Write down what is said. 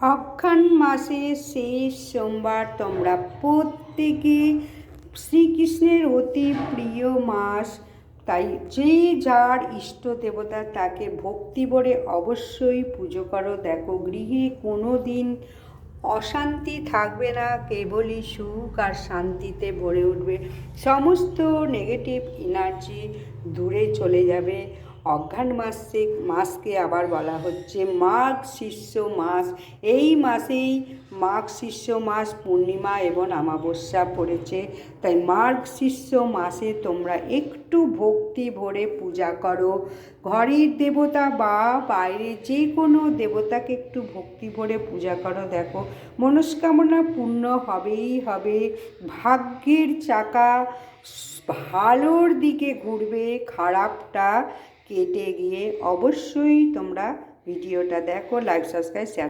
অঘ্রাণ মাসের শেষ সোমবার তোমরা প্রত্যেকে শ্রীকৃষ্ণের অতি প্রিয় মাস, তাই যে যার ইষ্ট দেবতা তাকে ভক্তি ভরে অবশ্যই পুজো করো। দেখো, গৃহে কোনো দিন অশান্তি থাকবে না, কেবলই সুখ আর শান্তিতে ভরে উঠবে। সমস্ত নেগেটিভ এনার্জি দূরে চলে যাবে। অঘ্রাণ মাসকে আবার বলা হচ্ছে মাঘ শীর্ষ মাস। এই মাসেই মাঘ শীর্ষ মাস পূর্ণিমা এবং অমাবস্যা পড়েছে, তাই মাঘ শীর্ষ মাসে তোমরা একটু ভক্তি ভরে পূজা করো। ঘরের দেবতা বা বাইরে যে কোনো দেবতাকে একটু ভক্তি ভরে পূজা করো। দেখো, মনস্কামনা পূর্ণ হবেই হবে। ভাগ্যের চাকা ভালোর দিকে ঘুরবে, খারাপটা কেটে গিয়ে। অবশ্যই তোমরা ভিডিওটা দেখো, লাইক সাবস্ক্রাইব শেয়ার।